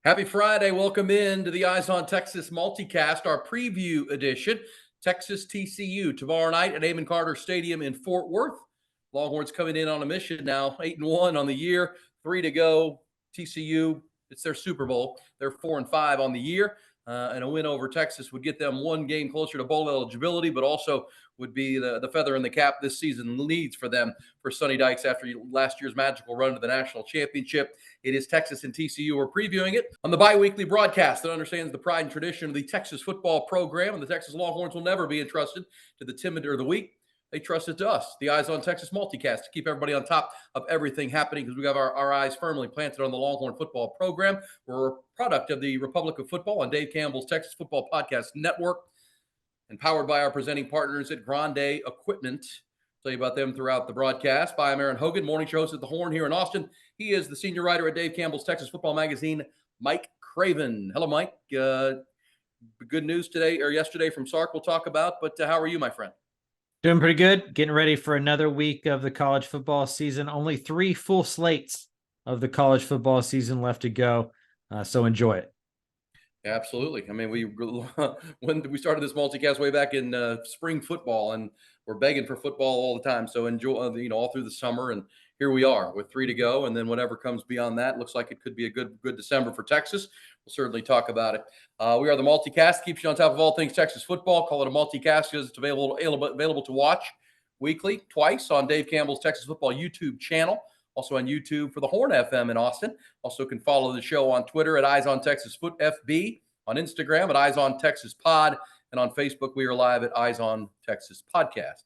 Happy Friday. Welcome in to the Eyes on Texas multicast, our preview edition. Texas TCU tomorrow night at Amon Carter Stadium in Fort Worth. Longhorns coming in on a mission now, 8-1 on the year, 3 to go. TCU, it's their Super Bowl. They're 4-5 on the year. And a win over Texas would get them one game closer to bowl eligibility, but also would be the feather in the cap this season leads for them for Sonny Dykes after last year's magical run to the national championship. It is Texas and TCU. We're previewing it on the bi-weekly broadcast that understands the pride and tradition of the Texas football program, and the Texas Longhorns will never be entrusted to the timid or the weak. They trust it to us, the Eyes on Texas multicast, to keep everybody on top of everything happening because we have our eyes firmly planted on the Longhorn football program. We're a product of the Republic of Football and Dave Campbell's Texas Football Podcast Network, and powered by our presenting partners at Grande Equipment. Tell you about them throughout the broadcast. By Aaron Hogan, morning shows at the Horn here in Austin. He is the senior writer at Dave Campbell's Texas Football Magazine, Mike Craven. Hello, Mike. Good news today or yesterday from Sark we'll talk about, but how are you, my friend? Doing pretty good. Getting ready for another week of the college football season. Only 3 full slates of the college football season left to go, so enjoy it. Absolutely. I mean, when we started this multicast way back in spring football, and we're begging for football all the time. So enjoy, all through the summer, and here we are with 3 to go, and then whatever comes beyond that looks like it could be a good December for Texas. We'll certainly talk about it. We are the multicast, keeps you on top of all things Texas football. Call it a multicast because it's available to watch weekly, twice on Dave Campbell's Texas Football YouTube channel. Also on YouTube for the Horn FM in Austin. Also can follow the show on Twitter at Eyes on Texas Foot FB, on Instagram at Eyes on Texas Pod, and on Facebook we are live at Eyes on Texas Podcast.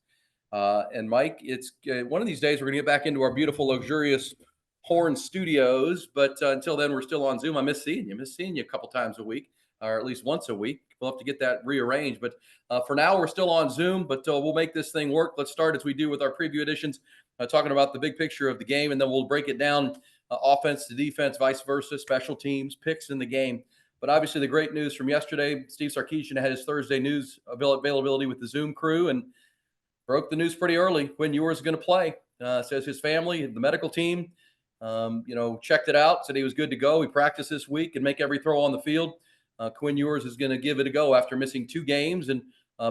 And Mike, it's one of these days we're going to get back into our beautiful, luxurious Horn studios. But until then, we're still on Zoom. I miss seeing you a couple times a week, or at least once a week. We'll have to get that rearranged. But for now, we're still on Zoom. But we'll make this thing work. Let's start as we do with our preview editions, talking about the big picture of the game, and then we'll break it down offense to defense, vice versa, special teams, picks in the game. But obviously, the great news from yesterday, Steve Sarkisian had his Thursday news availability with the Zoom crew and broke the news pretty early. Quinn Ewers is going to play. Says his family, the medical team, checked it out, said he was good to go. He practiced this week and make every throw on the field. Quinn Ewers is going to give it a go after missing 2 games, and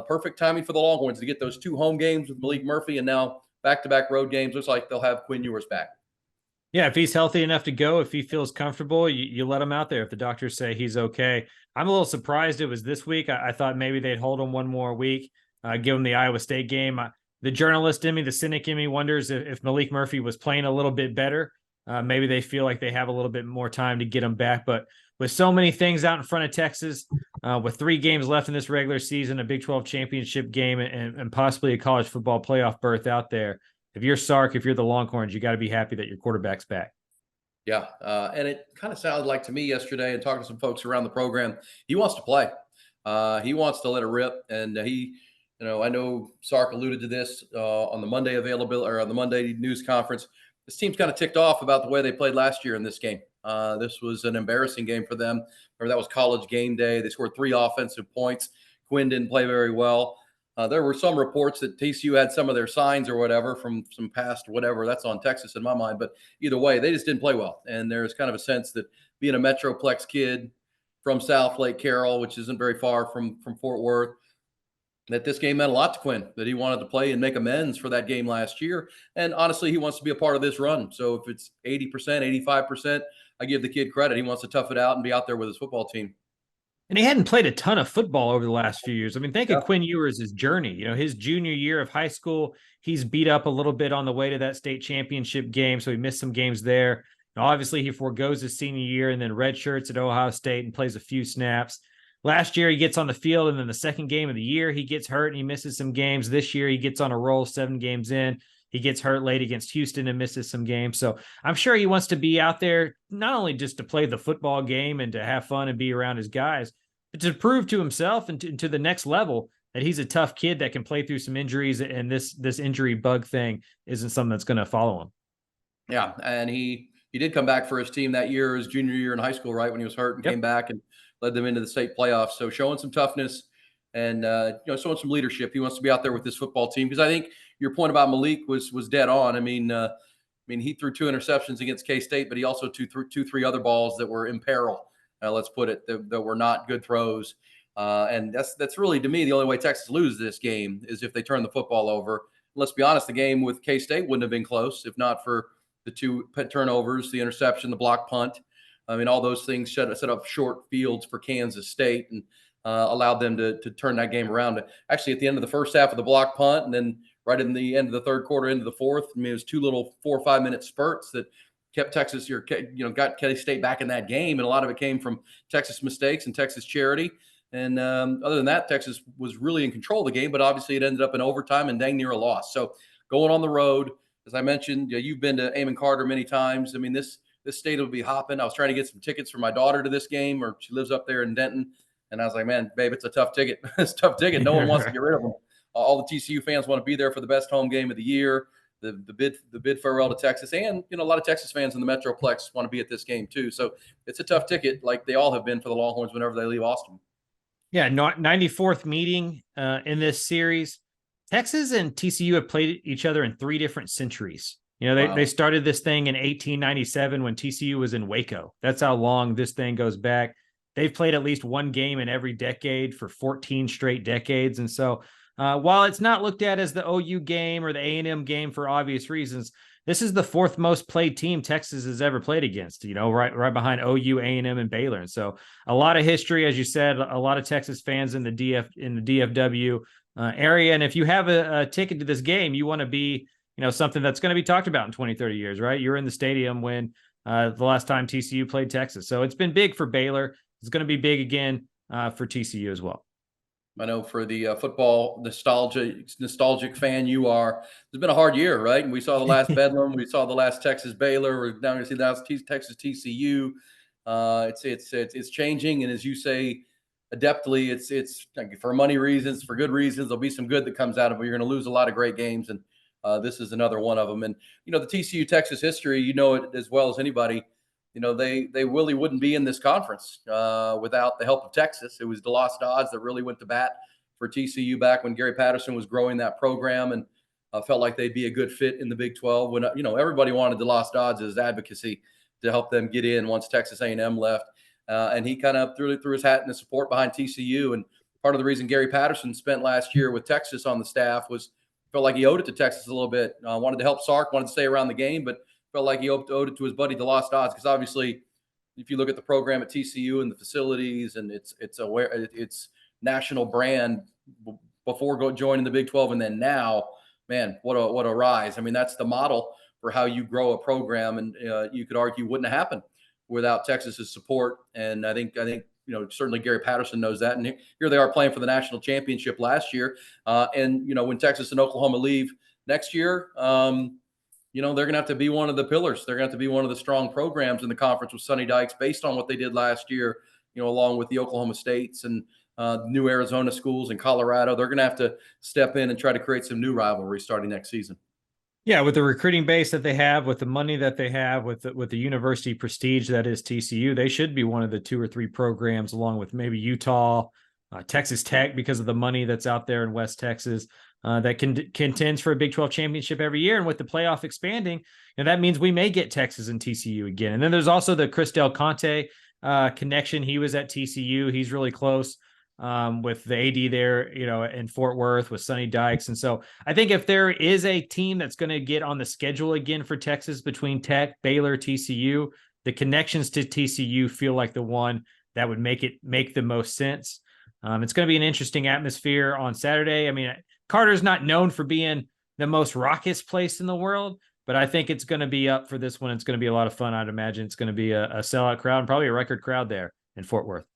perfect timing for the Longhorns to get those 2 home games with Malik Murphy and now back-to-back road games. Looks like they'll have Quinn Ewers back. Yeah, if he's healthy enough to go, if he feels comfortable, you let him out there. If the doctors say he's okay. I'm a little surprised it was this week. I thought maybe they'd hold him one more week, give him the Iowa State game. The journalist in me, the cynic in me, wonders if Malik Murphy was playing a little bit better. Maybe they feel like they have a little bit more time to get him back. But with so many things out in front of Texas, with 3 games left in this regular season, a Big 12 championship game, and possibly a college football playoff berth out there, if you're Sark, if you're the Longhorns, you got to be happy that your quarterback's back. Yeah, and it kind of sounded like to me yesterday, and talking to some folks around the program, he wants to play. He wants to let it rip, and he, I know Sark alluded to this on the Monday availability or on the Monday news conference. This team's kind of ticked off about the way they played last year in this game. This was an embarrassing game for them. Remember, that was College game day. They scored 3 offensive points. Quinn didn't play very well. There were some reports that TCU had some of their signs or whatever from some past whatever. That's on Texas in my mind. But either way, they just didn't play well. And there's kind of a sense that being a Metroplex kid from South Lake Carroll, which isn't very far from Fort Worth, that this game meant a lot to Quinn, that he wanted to play and make amends for that game last year. And honestly, he wants to be a part of this run. So if it's 80%, 85%, I give the kid credit. He wants to tough it out and be out there with his football team. And he hadn't played a ton of football over the last few years. I mean, think of Quinn Ewers' journey. His junior year of high school, he's beat up a little bit on the way to that state championship game, so he missed some games there. Now, obviously, he forgoes his senior year and then redshirts at Ohio State and plays a few snaps. Last year, he gets on the field, and then the second game of the year, he gets hurt and he misses some games. This year, he gets on a roll 7 games in. He gets hurt late against Houston and misses some games. So I'm sure he wants to be out there, not only just to play the football game and to have fun and be around his guys, but to prove to himself and to the next level that he's a tough kid that can play through some injuries, and this injury bug thing isn't something that's going to follow him. Yeah, and he did come back for his team that year, his junior year in high school, right, when he was hurt and came back and led them into the state playoffs. So showing some toughness and showing some leadership. He wants to be out there with this football team, because I think your point about Malik was dead on. I mean, he threw 2 interceptions against K-State, but he also threw 3 other balls that were in peril. let's put it, that were not good throws. And that's really, to me, the only way Texas loses this game is if they turn the football over. Let's be honest, the game with K-State wouldn't have been close if not for the two turnovers, the interception, the block punt. I mean, all those things set up short fields for Kansas State and allowed them to turn that game around. Actually, at the end of the first half of the block punt, and then right in the end of the third quarter into the fourth, I mean, it was two little 4 or 5 minute spurts that kept Texas, got K-State back in that game. And a lot of it came from Texas mistakes and Texas charity. And other than that, Texas was really in control of the game, but obviously it ended up in overtime and dang near a loss. So going on the road, as I mentioned, you've been to Amon Carter many times. I mean, this state will be hopping. I was trying to get some tickets for my daughter to this game, or she lives up there in Denton. And I was like, man, babe, it's a tough ticket. It's a tough ticket. No one wants to get rid of them. All the TCU fans want to be there for the best home game of the year. The bid farewell to Texas, and a lot of Texas fans in the Metroplex want to be at this game too. So it's a tough ticket, like they all have been for the Longhorns whenever they leave Austin. Yeah, 94th meeting in this series. Texas and TCU have played each other in 3 different centuries. They started this thing in 1897 when TCU was in Waco. That's how long this thing goes back. They've played at least one game in every decade for 14 straight decades. And so while it's not looked at as the OU game or the A&M game for obvious reasons, this is the 4th most played team Texas has ever played against, right behind OU, A&M, and Baylor. And so a lot of history, as you said, a lot of Texas fans in the DFW area. And if you have a ticket to this game, you want to be, something that's going to be talked about in 20, 30 years, right? You're in the stadium when the last time TCU played Texas. So it's been big for Baylor. It's going to be big again for TCU as well. I know for the football nostalgic fan you are, it's been a hard year, right? And we saw the last Bedlam, we saw the last Texas Baylor, we're now going to see the last Texas TCU. It's changing, and as you say, adeptly, it's for money reasons, for good reasons. There'll be some good that comes out of it. You're going to lose a lot of great games, and this is another one of them. And the TCU Texas history, it as well as anybody. They really wouldn't be in this conference without the help of Texas. It was the lost odds that really went to bat for TCU back when Gary Patterson was growing that program, and felt like they'd be a good fit in the Big 12. When everybody wanted the lost odds as advocacy to help them get in once Texas A&M left, and he kind of threw his hat in the support behind TCU. And part of the reason Gary Patterson spent last year with Texas on the staff was felt like he owed it to Texas a little bit. Wanted to help Sark, wanted to stay around the game, but felt like he owed it to his buddy, the lost odds, because obviously, if you look at the program at TCU and the facilities and its national brand before joining the Big 12 and then now, man, what a rise! I mean, that's the model for how you grow a program, and you could argue wouldn't have happened without Texas's support. And I think certainly Gary Patterson knows that. And here they are playing for the national championship last year. And when Texas and Oklahoma leave next year. They're going to have to be one of the pillars. They're going to have to be one of the strong programs in the conference with Sonny Dykes based on what they did last year, along with the Oklahoma States and new Arizona schools and Colorado. They're going to have to step in and try to create some new rivalry starting next season. Yeah, with the recruiting base that they have, with the money that they have, with the university prestige that is TCU, they should be one of the 2 or 3 programs, along with maybe Utah, Texas Tech, because of the money that's out there in West Texas, that contends for a Big 12 championship every year. And with the playoff expanding, that means we may get Texas and TCU again. And then there's also the Chris Del Conte connection. He was at TCU. He's really close with the AD there, in Fort Worth with Sonny Dykes. And so I think if there is a team that's going to get on the schedule again for Texas between Tech, Baylor, TCU, the connections to TCU feel like the one that would make the most sense. It's going to be an interesting atmosphere on Saturday. I mean, Carter's not known for being the most raucous place in the world, but I think it's going to be up for this one. It's going to be a lot of fun. I'd imagine it's going to be a sellout crowd and probably a record crowd there in Fort Worth.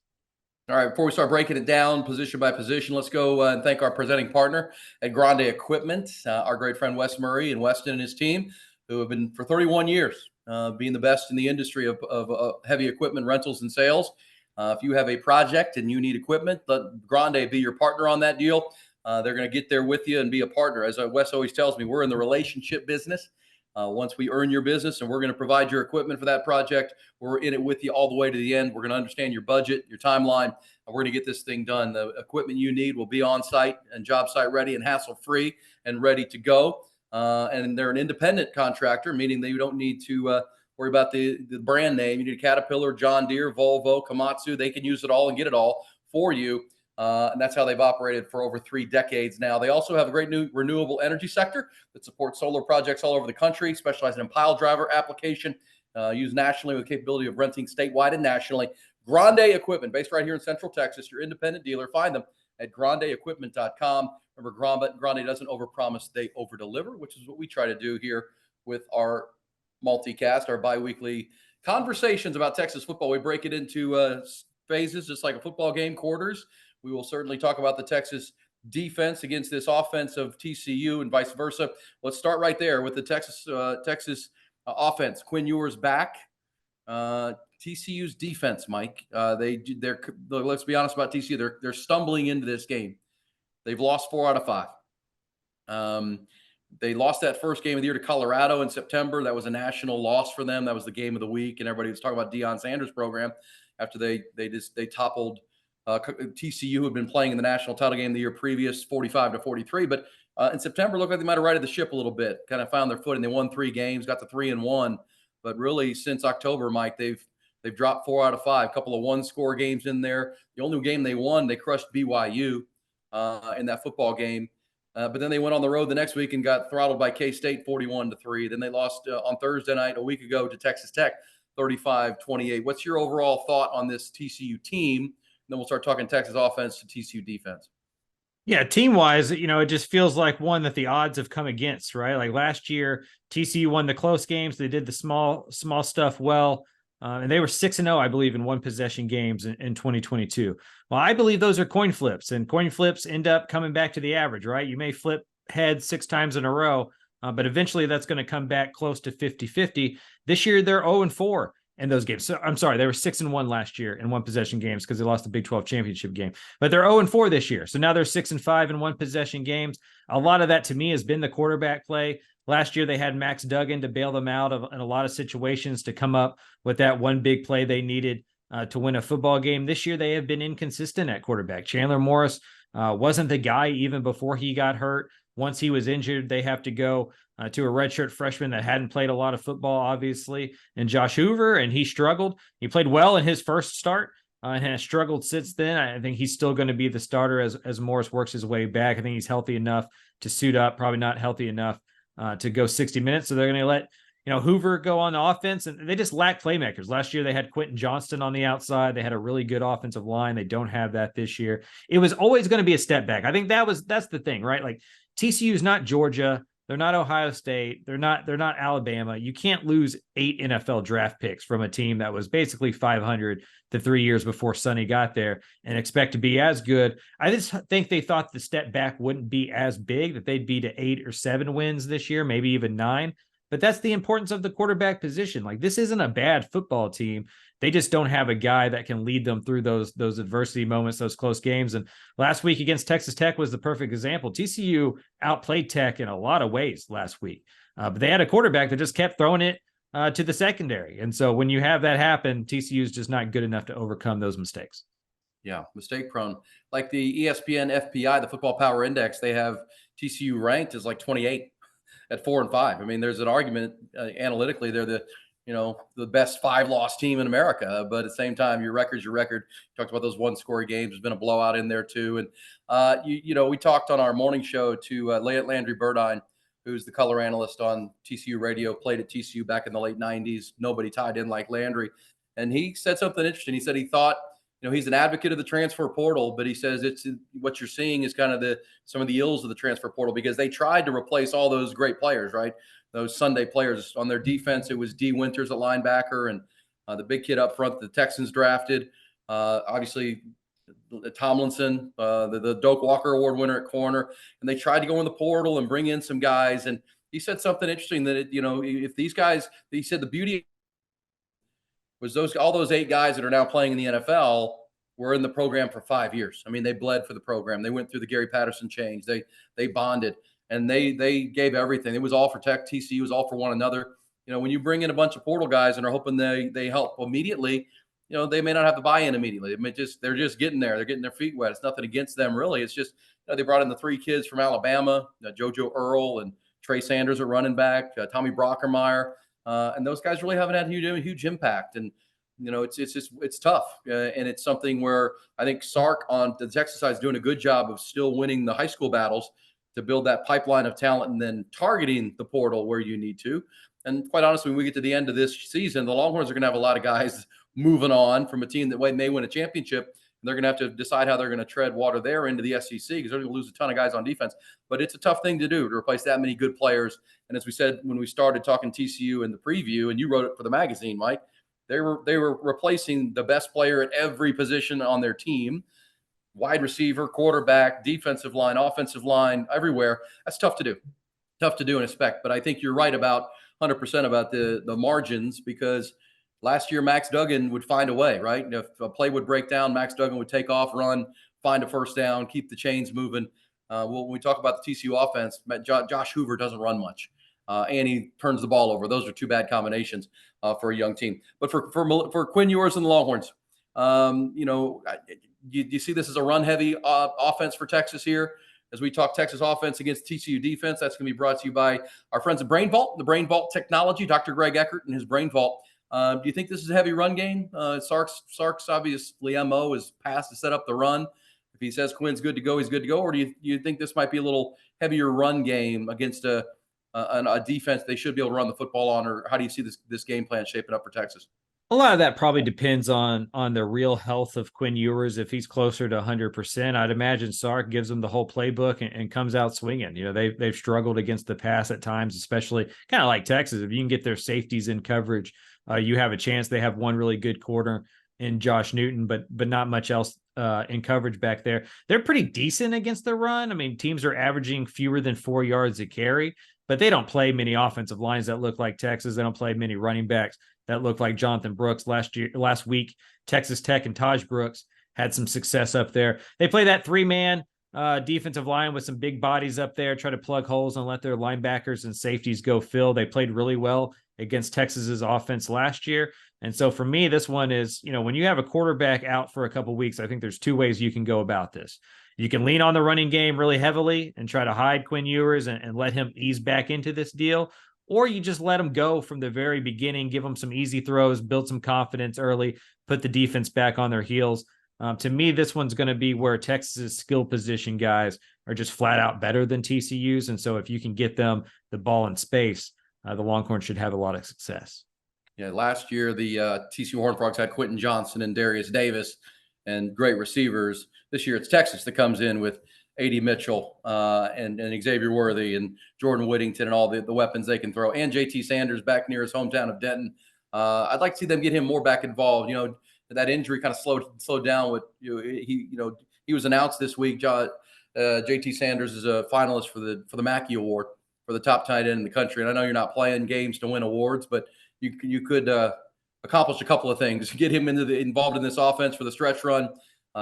All right, before we start breaking it down position by position, let's go and thank our presenting partner at Grande Equipment, our great friend Wes Murray and Weston and his team, who have been for 31 years being the best in the industry of heavy equipment rentals and sales. If you have a project and you need equipment, let Grande be your partner on that deal. They're going to get there with you and be a partner. As Wes always tells me, we're in the relationship business. Once we earn your business and we're going to provide your equipment for that project, we're in it with you all the way to the end. We're going to understand your budget, your timeline, and we're going to get this thing done. The equipment you need will be on site and job site ready and hassle-free and ready to go. And they're an independent contractor, meaning that you don't need to worry about the brand name. You need a Caterpillar, John Deere, Volvo, Komatsu. They can use it all and get it all for you. And that's how they've operated for over 3 decades now. They also have a great new renewable energy sector that supports solar projects all over the country, specializing in pile driver application, used nationally with the capability of renting statewide and nationally. Grande Equipment, based right here in Central Texas, your independent dealer. Find them at grandeequipment.com. Remember, Grande doesn't overpromise, they overdeliver, which is what we try to do here with our multicast, our biweekly conversations about Texas football. We break it into phases, just like a football game, quarters. We will certainly talk about the Texas defense against this offense of TCU and vice versa. Let's start right there with the Texas offense. Quinn Ewers back. TCU's defense, Mike. They're let's be honest about TCU. They're stumbling into this game. They've lost 4 out of 5. They lost that first game of the year to Colorado in September. That was a national loss for them. That was the game of the week, and everybody was talking about Deion Sanders' program after they toppled TCU, who had been playing in the national title game the year previous, 45-43. But in September, looked like they might have righted the ship a little bit, kind of found their footing. They won 3 games, got to 3-1. But really, since October, Mike, they've dropped 4 out of 5. A couple of one-score games in there. The only game they won, they crushed BYU in that football game. But then they went on the road the next week and got throttled by K-State 41-3. Then they lost on Thursday night a week ago to Texas Tech 35-28. What's your overall thought on this TCU team? And then we'll start talking Texas offense to TCU defense. Yeah, team-wise, it just feels like one that the odds have come against, right? Like last year, TCU won the close games. They did the small stuff well. And they were 6-0, I believe, in one possession games in 2022. Well, I believe those are coin flips, and coin flips end up coming back to the average, right? You may flip heads 6 times in a row, but eventually that's going to come back close to 50-50. This year, they're 0-4 in those games. So I'm sorry, they were 6-1 last year in one possession games because they lost the Big 12 championship game, but they're 0-4 this year. So now they're 6-5 in one possession games. A lot of that to me has been the quarterback play. Last year, they had Max Duggan to bail them out in a lot of situations to come up with that one big play they needed to win a football game. This year, they have been inconsistent at quarterback. Chandler Morris wasn't the guy even before he got hurt. Once he was injured, they have to go to a redshirt freshman that hadn't played a lot of football, obviously, and Josh Hoover, and he struggled. He played well in his first start and has struggled since then. I think he's still going to be the starter as Morris works his way back. I think he's healthy enough to suit up, probably not healthy enough to go 60 minutes. So they're going to let Hoover go on the offense, and they just lack playmakers. Last year they had Quentin Johnston on the outside. They had a really good offensive line. They don't have that this year. It was always going to be a step back. I think that's the thing, right? Like TCU is not Georgia. They're not Ohio State. They're not Alabama. You can't lose 8 NFL draft picks from a team that was basically 500 the 3 years before Sonny got there and expect to be as good. I just think they thought the step back wouldn't be as big, that they'd be to 8 or 7 wins this year, maybe even 9. But that's the importance of the quarterback position. Like, this isn't a bad football team. They just don't have a guy that can lead them through those adversity moments, those close games. And last week against Texas Tech was the perfect example. TCU outplayed Tech in a lot of ways last week, but they had a quarterback that just kept throwing it to the secondary. And so when you have that happen, TCU is just not good enough to overcome those mistakes. Yeah, mistake prone. Like the ESPN FPI, the Football Power Index, they have TCU ranked as like 28 at 4-5. I mean, there's an argument analytically they're the best 5-loss team in America, but at the same time, your record's your record. You talked about those one-score games. There's been a blowout in there too, and we talked on our morning show to Landry Burdine, who's the color analyst on TCU radio, played at TCU back in the late 90s. Nobody tied in like Landry, and he said something interesting. He said he thought, he's an advocate of the transfer portal, but he says it's what you're seeing is kind of some of the ills of the transfer portal, because they tried to replace all those great players, right? Those Sunday players on their defense. It was D. Winters at linebacker and the big kid up front the Texans drafted. Obviously, Tomlinson, the Doak Walker Award winner at corner. And they tried to go in the portal and bring in some guys. And he said something interesting that, if these guys, he said the beauty was all those 8 guys that are now playing in the NFL were in the program for 5 years. I mean, they bled for the program. They went through the Gary Patterson change. They bonded, and they gave everything. It was all for TCU. It was all for one another. When you bring in a bunch of portal guys and are hoping they help immediately, they may not have the buy-in immediately. They're just getting there. They're getting their feet wet. It's nothing against them, really. It's just they brought in the 3 kids from Alabama, JoJo Earl and Trey Sanders at running back, Tommy Brockermeyer. and those guys really haven't had a huge impact. And it's tough, and it's something where I think Sark on the Texas side is doing a good job of still winning the high school battles to build that pipeline of talent, and then targeting the portal where you need to. And quite honestly, when we get to the end of this season, the Longhorns are going to have a lot of guys moving on from a team that may win a championship. And they're going to have to decide how they're going to tread water there into the SEC, because they're going to lose a ton of guys on defense. But it's a tough thing to do, to replace that many good players. And as we said when we started talking TCU in the preview, and you wrote it for the magazine, Mike, they were replacing the best player at every position on their team: wide receiver, quarterback, defensive line, offensive line, everywhere. That's tough to do. Tough to do and expect. But I think you're right about 100% about the margins, because last year Max Duggan would find a way, right? And if a play would break down, Max Duggan would take off, run, find a first down, keep the chains moving. When we talk about the TCU offense, Josh Hoover doesn't run much, and he turns the ball over. Those are two bad combinations for a young team. But for Quinn Ewers and the Longhorns, you see this as a run-heavy offense for Texas here. As we talk Texas offense against TCU defense, that's going to be brought to you by our friends at Brain Vault, the Brain Vault technology, Dr. Greg Eckert and his Brain Vault. Do you think this is a heavy run game? Sark's obviously MO is pass to set up the run. If he says Quinn's good to go, he's good to go. Or do you think this might be a little heavier run game against a defense they should be able to run the football on? Or how do you see this game plan shaping up for Texas? A lot of that probably depends on the real health of Quinn Ewers. If he's closer to 100%, I'd imagine Sark gives them the whole playbook and comes out swinging. They've struggled against the pass at times, especially kind of like Texas. If you can get their safeties in coverage, you have a chance. They have one really good corner in Josh Newton, but not much else in coverage back there. They're pretty decent against the run. I mean, teams are averaging fewer than 4 yards a carry, but they don't play many offensive lines that look like Texas. They don't play many running backs that looked like Jonathan Brooks. Last week, Texas Tech and Taj Brooks had some success up there. They play that 3-man defensive line with some big bodies up there, try to plug holes and let their linebackers and safeties go fill. They played really well against Texas's offense last year. And so for me, this one is, when you have a quarterback out for a couple of weeks, I think there's two ways you can go about this. You can lean on the running game really heavily and try to hide Quinn Ewers and let him ease back into this deal. Or you just let him go from the very beginning, give him some easy throws, build some confidence early, put the defense back on their heels. To me, this one's going to be where Texas's skill position guys are just flat out better than TCU's. And so if you can get them the ball in space, the Longhorns should have a lot of success. Yeah, last year the TCU Horned Frogs had Quentin Johnson and Darius Davis and great receivers. This year it's Texas that comes in with A.D. Mitchell and Xavier Worthy and Jordan Whittington and all the weapons they can throw, and J.T. Sanders back near his hometown of Denton. I'd like to see them get him more back involved. That injury kind of slowed down. With he was announced this week. J.T. Sanders is a finalist for the Mackey Award for the top tight end in the country. And I know you're not playing games to win awards, but you could accomplish a couple of things: get him involved in this offense for the stretch run.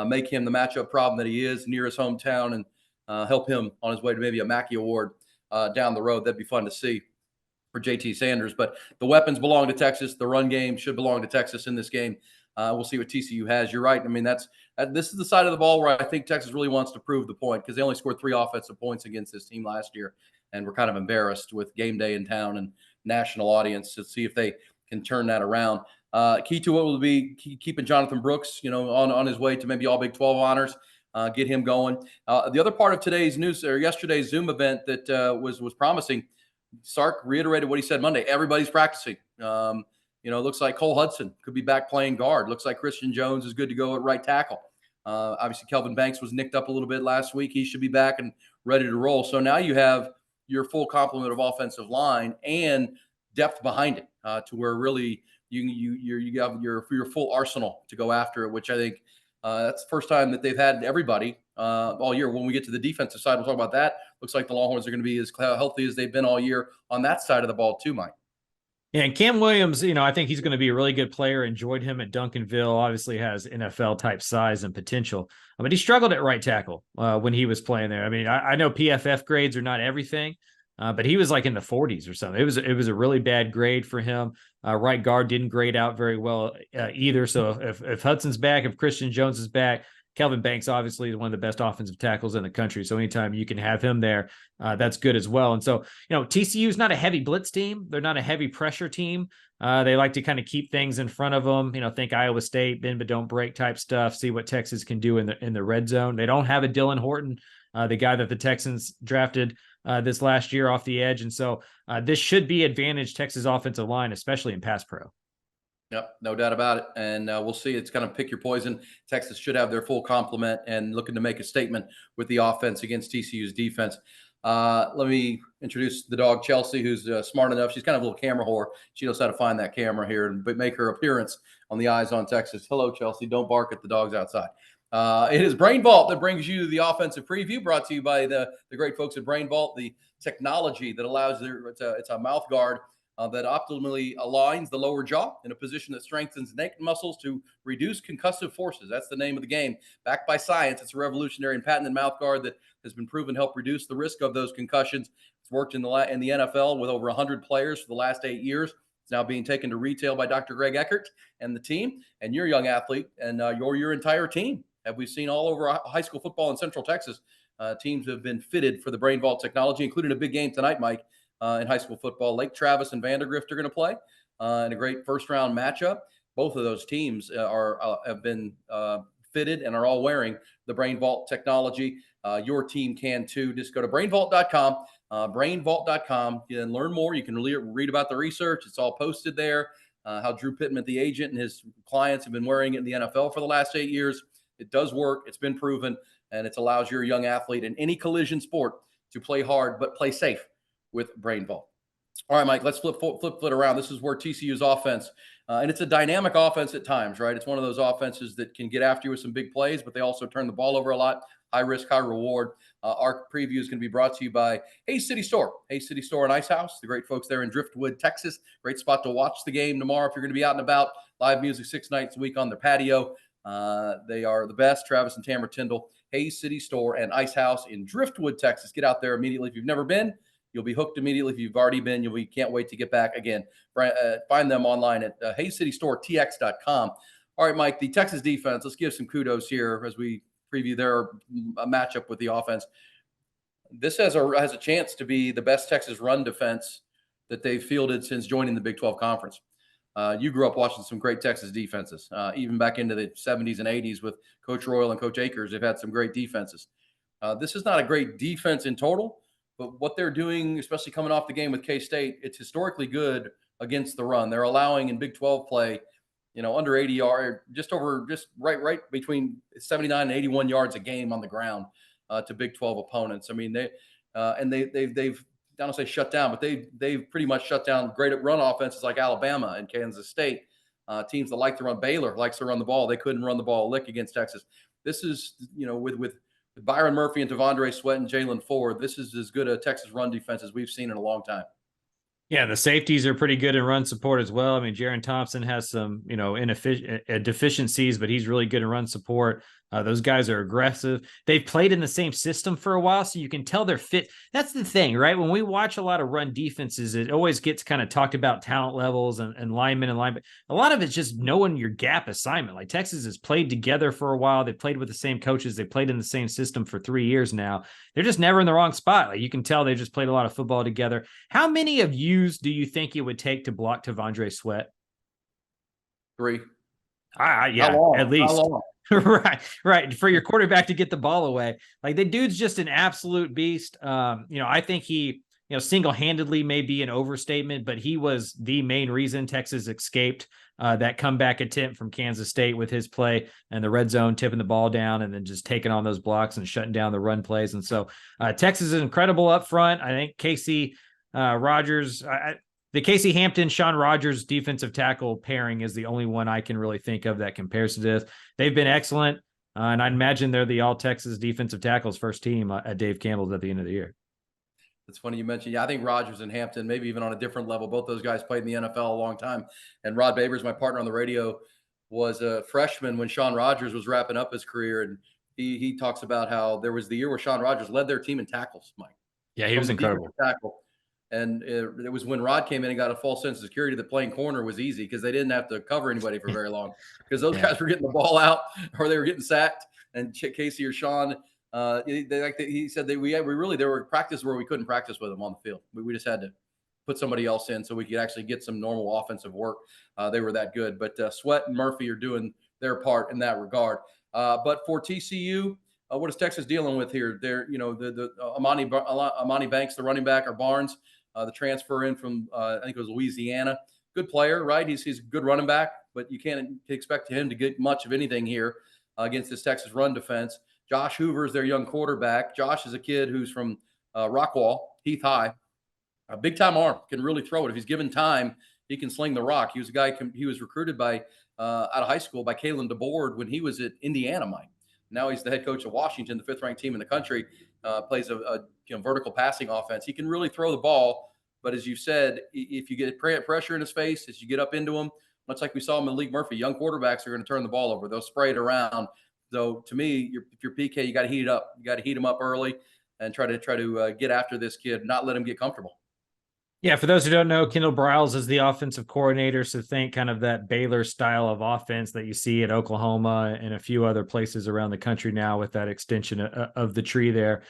Make him the matchup problem that he is near his hometown, and help him on his way to maybe a Mackey Award down the road. That'd be fun to see for JT Sanders. But the weapons belong to Texas. The run game should belong to Texas in this game. We'll see what TCU has. You're right. I mean, this is the side of the ball where I think Texas really wants to prove the point, because they only scored 3 offensive points against this team last year, and we're kind of embarrassed with game day in town and national audience, to see if they can turn that around. Key to it will be keeping Jonathan Brooks, on his way to maybe all Big 12 honors, get him going. The other part of today's news, or yesterday's Zoom event that was promising, Sark reiterated what he said Monday: everybody's practicing. It looks like Cole Hudson could be back playing guard. Looks like Christian Jones is good to go at right tackle. Obviously, Kelvin Banks was nicked up a little bit last week. He should be back and ready to roll. So now you have your full complement of offensive line and depth behind it, to where really you have your full arsenal to go after it, which I think that's the first time that they've had everybody all year. When we get to the defensive side, we'll talk about that. Looks like the Longhorns are going to be as healthy as they've been all year on that side of the ball too, Mike. Yeah, and Cam Williams, I think he's going to be a really good player. Enjoyed him at Duncanville. Obviously has NFL type size and potential, but he struggled at right tackle when he was playing there. I mean, I know PFF grades are not everything, but he was like in the 40s or something. It was a really bad grade for him. Right guard didn't grade out very well either. So if Hudson's back, if Christian Jones is back, Kelvin Banks obviously is one of the best offensive tackles in the country. So anytime you can have him there, that's good as well. And so, TCU is not a heavy blitz team. They're not a heavy pressure team. They like to kind of keep things in front of them. Think Iowa State, bend but don't break type stuff. See what Texas can do in the red zone. They don't have a Dylan Horton, the guy that the Texans drafted this last year off the edge. And so this should be advantage Texas offensive line, especially in pass pro. Yep, no doubt about it. And we'll see. It's kind of pick your poison. Texas should have their full complement and looking to make a statement with the offense against TCU's defense. Let me introduce the dog, Chelsea, who's smart enough. She's kind of a little camera whore. She knows how to find that camera here and make her appearance on the Eyes on Texas. Hello, Chelsea. Don't bark at the dogs outside. It is Brain Vault that brings you the offensive preview, brought to you by the great folks at Brain Vault, the technology that allows it's a mouth guard that optimally aligns the lower jaw in a position that strengthens neck muscles to reduce concussive forces. That's the name of the game. Backed by science, it's a revolutionary and patented mouth guard that has been proven to help reduce the risk of those concussions. It's worked in the NFL with over 100 players for the last 8 years. It's now being taken to retail by Dr. Greg Eckert and the team, and your young athlete and your entire team. Have we seen all over high school football in Central Texas? Teams have been fitted for the Brain Vault technology, including a big game tonight, Mike. In high school football, Lake Travis and Vandergrift are going to play in a great first-round matchup. Both of those teams have been fitted and are all wearing the Brain Vault technology. Your team can too. Just go to brainvault.com, brainvault.com. You can learn more. You can read about the research. It's all posted there. How Drew Pittman, the agent, and his clients have been wearing it in the NFL for the last 8 years. It does work. It's been proven, and it allows your young athlete in any collision sport to play hard but play safe with Brain Vault. All right, Mike, let's flip it around. This is where TCU's offense, and it's a dynamic offense at times, right? It's one of those offenses that can get after you with some big plays, but they also turn the ball over a lot. High risk, high reward. Our preview is going to be brought to you by Hayes City Store. Hayes City Store and Ice House, the great folks there in Driftwood, Texas. Great spot to watch the game tomorrow if you're going to be out and about. Live music 6 nights a week on their patio. They are the best. Travis and Tamara Tyndall, Hayes City Store and Ice House in Driftwood, Texas. Get out there immediately if you've never been. You'll be hooked immediately if you've already been. You can't wait to get back again. Find them online at HayesCityStoreTX.com. All right, Mike, the Texas defense, let's give some kudos here as we preview their matchup with the offense. This has a chance to be the best Texas run defense that they've fielded since joining the Big 12 Conference. You grew up watching some great Texas defenses, even back into the 70s and 80s with Coach Royal and Coach Akers. They've had some great defenses. This is not a great defense in total, but what they're doing, especially coming off the game with K-State, it's historically good against the run. They're allowing in Big 12 play, under 80 yards, just right between 79 and 81 yards a game on the ground to Big 12 opponents. I mean, they've I don't say shut down, but they've pretty much shut down great run offenses like Alabama and Kansas State. Teams that like to run. Baylor likes to run the ball. They couldn't run the ball a lick against Texas. This is, with Byron Murphy and Devondre Sweat and Jalen Ford, this is as good a Texas run defense as we've seen in a long time. Yeah, the safeties are pretty good in run support as well. I mean, Jaron Thompson has some, deficiencies, but he's really good in run support. Those guys are aggressive. They've played in the same system for a while, so you can tell they're fit. That's the thing, right? When we watch a lot of run defenses, it always gets kind of talked about talent levels and linemen. A lot of it's just knowing your gap assignment. Like Texas has played together for a while. They played with the same coaches. They played in the same system for 3 years now. They're just never in the wrong spot. Like you can tell they just played a lot of football together. How many of yous do you think it would take to block Devondre Sweat? 3. Yeah, at least. Right. For your quarterback to get the ball away. Like the dude's just an absolute beast. I think he, single-handedly may be an overstatement, but he was the main reason Texas escaped that comeback attempt from Kansas State with his play and the red zone, tipping the ball down and then just taking on those blocks and shutting down the run plays. And so Texas is incredible up front. I think Casey Rogers, the Casey Hampton, Sean Rogers defensive tackle pairing is the only one I can really think of that compares to this. They've been excellent, and I'd imagine they're the all-Texas defensive tackles first team at Dave Campbell's at the end of the year. It's funny you mentioned. Yeah, I think Rogers and Hampton, maybe even on a different level. Both those guys played in the NFL a long time. And Rod Babers, my partner on the radio, was a freshman when Sean Rogers was wrapping up his career. And he talks about how there was the year where Sean Rogers led their team in tackles, Mike. Yeah, he was incredible. Tackle. And it was when Rod came in and got a false sense of security that playing corner was easy because they didn't have to cover anybody for very long because those guys were getting the ball out or they were getting sacked. and Casey or Sean. He said that we really, there were practices where we couldn't practice with them on the field. We just had to put somebody else in so we could actually get some normal offensive work. They were that good. But Sweat and Murphy are doing their part in that regard. But for TCU, what is Texas dealing with here? They're, the Amani Banks, the running back, or Barnes, the transfer in from I think it was Louisiana. Good player, right? He's a good running back, but you can't expect him to get much of anything here against this Texas run defense. Josh Hoover is their young quarterback. Josh is a kid who's from Rockwall, Heath High. A big time arm, can really throw it. If he's given time, he can sling the rock. He was a guy, he was recruited by out of high school by Kalen DeBoard when he was at Indiana Mike. Now he's the head coach of Washington, the 5th ranked team in the country, plays a vertical passing offense. He can really throw the ball, but as you said, if you get pressure in his face, as you get up into him, much like we saw him in Malik Murphy, young quarterbacks are going to turn the ball over. They'll spray it around. So to me, if you're PK, you got to heat it up. You got to heat him up early and try to get after this kid, not let him get comfortable. Yeah, for those who don't know, Kendall Briles is the offensive coordinator. So think kind of that Baylor style of offense that you see at Oklahoma and a few other places around the country now with that extension of the tree there.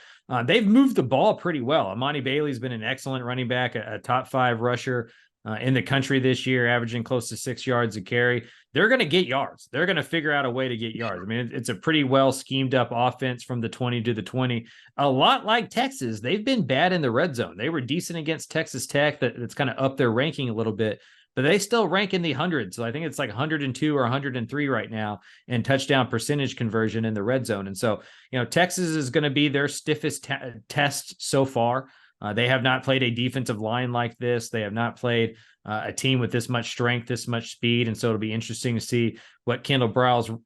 They've moved the ball pretty well. Amani Bailey's been an excellent running back, a top 5 rusher in the country this year, averaging close to 6 yards a carry. They're going to get yards. They're going to figure out a way to get yards. I mean, it's a pretty well schemed up offense from the 20 to the 20. A lot like Texas, they've been bad in the red zone. They were decent against Texas Tech. That's kind of up their ranking a little bit, but they still rank in the hundreds. So I think it's like 102 or 103 right now in touchdown percentage conversion in the red zone. And so, Texas is going to be their stiffest test so far. They have not played a defensive line like this. They have not played a team with this much strength, this much speed. And so it'll be interesting to see what Kendall Briles,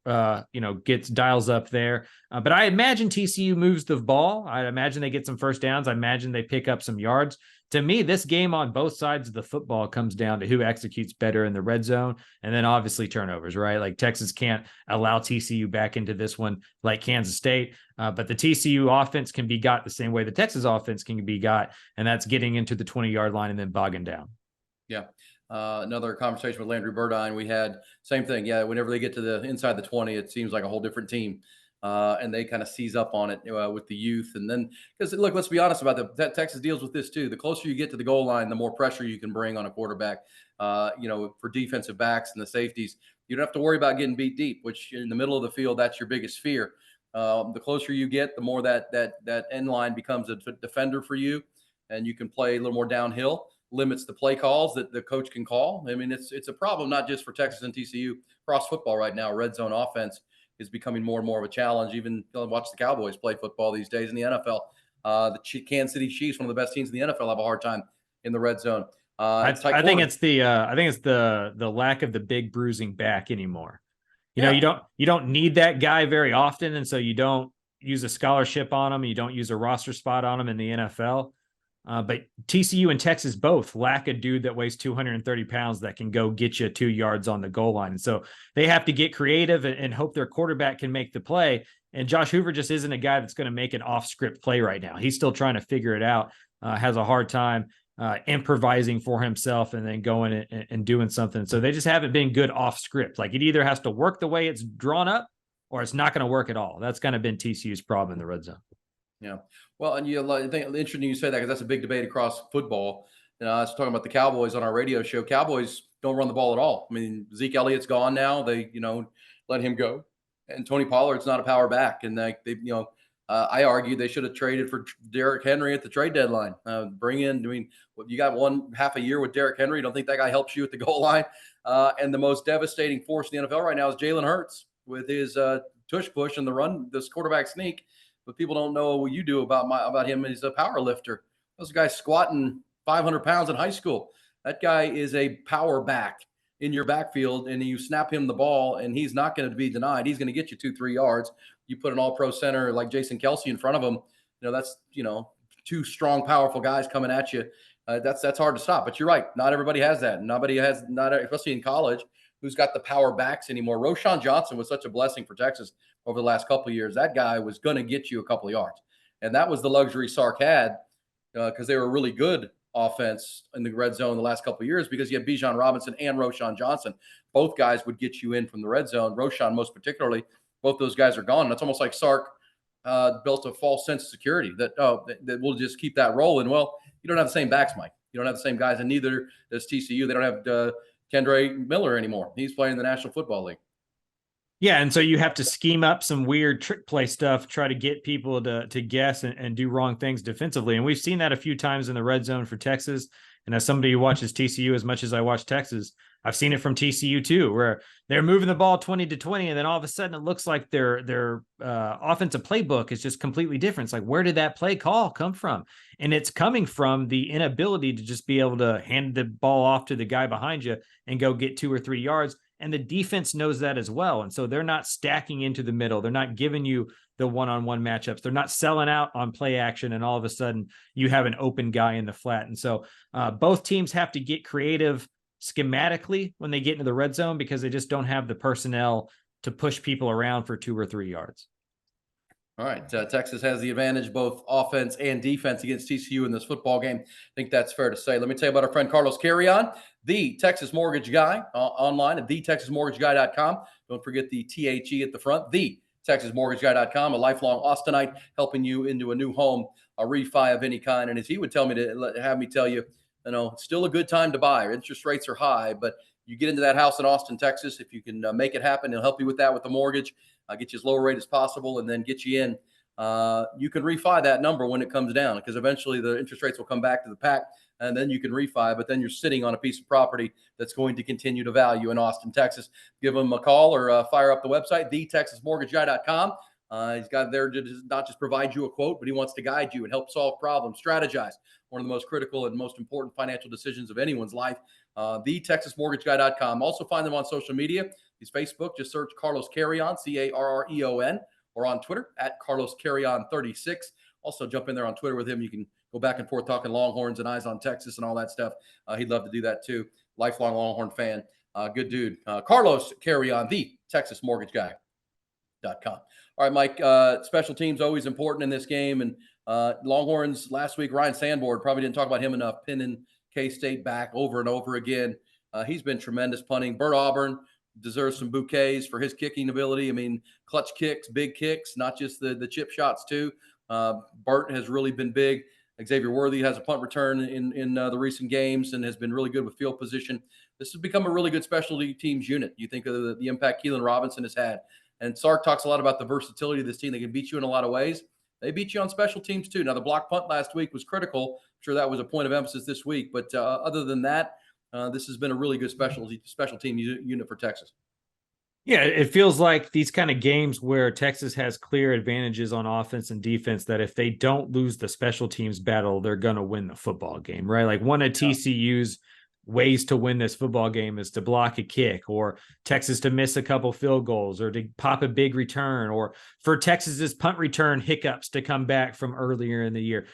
dials up there. But I imagine TCU moves the ball. I imagine they get some first downs. I imagine they pick up some yards. To me, this game on both sides of the football comes down to who executes better in the red zone. And then obviously turnovers, right? Like Texas can't allow TCU back into this one like Kansas State. But the TCU offense can be got the same way the Texas offense can be got. And that's getting into the 20-yard line and then bogging down. Yeah. Another conversation with Landry Burdine. We had same thing. Yeah. Whenever they get to the inside the 20, it seems like a whole different team. And they kind of seize up on it with the youth. And then, because look, let's be honest about that. Texas deals with this too. The closer you get to the goal line, the more pressure you can bring on a quarterback, for defensive backs and the safeties. You don't have to worry about getting beat deep, which in the middle of the field, that's your biggest fear. The closer you get, the more that end line becomes a defender for you, and you can play a little more downhill. Limits the play calls that the coach can call. I mean, it's a problem not just for Texas and TCU, across football right now. Red zone offense is becoming more and more of a challenge. Even watch the Cowboys play football these days in the NFL. The Kansas City Chiefs, one of the best teams in the NFL, have a hard time in the red zone. I think it's the lack of the big bruising back anymore. You don't need that guy very often, and so you don't use a scholarship on him. You don't use a roster spot on him in the NFL. But TCU and Texas both lack a dude that weighs 230 pounds that can go get you 2 yards on the goal line. And so they have to get creative and hope their quarterback can make the play. And Josh Hoover just isn't a guy that's going to make an off-script play right now. He's still trying to figure it out, has a hard time improvising for himself and then going and doing something. So they just haven't been good off-script. Like it either has to work the way it's drawn up or it's not going to work at all. That's kind of been TCU's problem in the red zone. Yeah. Well, and I think interesting you say that because that's a big debate across football. I was talking about the Cowboys on our radio show. Cowboys don't run the ball at all. I mean, Zeke Elliott's gone now. They, let him go. And Tony Pollard's not a power back. And I argue they should have traded for Derrick Henry at the trade deadline. You got half a year with Derrick Henry. Don't think that guy helps you at the goal line. And the most devastating force in the NFL right now is Jalen Hurts with his tush push and the run, this quarterback sneak. But people don't know what you do about him. He's a power lifter. Those guys squatting 500 pounds in high school. That guy is a power back in your backfield, and you snap him the ball, and he's not going to be denied. He's going to get you 2-3 yards. You put an all-pro center like Jason Kelsey in front of him. That's 2 strong, powerful guys coming at you. That's hard to stop. But you're right. Not everybody has that. Nobody has, especially in college, who's got the power backs anymore. Roschon Johnson was such a blessing for Texas over the last couple of years. That guy was going to get you a couple of yards. And that was the luxury Sark had because they were a really good offense in the red zone the last couple of years because you had Bijan Robinson and Roschon Johnson. Both guys would get you in from the red zone. Roschon most particularly both those guys are gone. And it's almost like Sark built a false sense of security that, that we'll just keep that rolling. Well, you don't have the same backs, Mike. You don't have the same guys, and neither does TCU. They don't have Kendre Miller anymore. He's playing in the National Football League. Yeah, and so you have to scheme up some weird trick play stuff, try to get people to guess and do wrong things defensively. And we've seen that a few times in the red zone for Texas. And as somebody who watches TCU as much as I watch Texas, I've seen it from TCU too, where they're moving the ball 20-20, and then all of a sudden it looks like their offensive playbook is just completely different. It's like, where did that play call come from? And it's coming from the inability to just be able to hand the ball off to the guy behind you and go get 2 or 3 yards. And the defense knows that as well. And so they're not stacking into the middle. They're not giving you the one-on-one matchups. They're not selling out on play action. And all of a sudden you have an open guy in the flat. And so both teams have to get creative schematically when they get into the red zone, because they just don't have the personnel to push people around for 2 or 3 yards. All right. Texas has the advantage, both offense and defense, against TCU in this football game. I think that's fair to say. Let me tell you about our friend Carlos Carrion, the Texas Mortgage Guy, online at thetexasmortgageguy.com. Don't forget the THE at the front, thetexasmortgageguy.com, a lifelong Austinite helping you into a new home, a refi of any kind. And as he would tell me to have me tell you, it's still a good time to buy. Interest rates are high, but you get into that house in Austin, Texas, if you can make it happen, he'll help you with that with the mortgage. Get you as low a rate as possible, and then get you in. You can refi that number when it comes down, because eventually the interest rates will come back to the pack, and then you can refi. But then you're sitting on a piece of property that's going to continue to value in Austin, Texas. Give him a call or fire up the website, thetexasmortgageguy.com. He's got there to not just provide you a quote, but he wants to guide you and help solve problems, strategize. One of the most critical and most important financial decisions of anyone's life. TheTexasMortgageGuy.com. Also find them on social media. He's Facebook. Just search Carlos Carrion, Carreon, or on Twitter at Carlos Carrion 36. Also jump in there on Twitter with him. You can go back and forth talking Longhorns and Eyes on Texas and all that stuff. He'd love to do that too. Lifelong Longhorn fan. Good dude. Carlos Carrion, TheTexasMortgageGuy.com. All right, Mike, special teams always important in this game. And Longhorns last week, Ryan Sandborn, probably didn't talk about him enough, pinning K-State back over and over again. He's been tremendous punting. Bert Auburn deserves some bouquets for his kicking ability. I mean, clutch kicks, big kicks, not just the chip shots too. Bert has really been big. Xavier Worthy has a punt return in the recent games and has been really good with field position. This has become a really good specialty teams unit. You think of the impact Keelan Robinson has had. And Sark talks a lot about the versatility of this team. They can beat you in a lot of ways. They beat you on special teams too. Now, the block punt last week was critical. I'm sure that was a point of emphasis this week. But other than that, this has been a really good special team unit for Texas. Yeah, it feels like these kind of games where Texas has clear advantages on offense and defense, that if they don't lose the special teams battle, they're going to win the football game, right? Like one of TCU's ways to win this football game is to block a kick, or Texas to miss a couple field goals, or to pop a big return, or for Texas's punt return hiccups to come back from earlier in the year.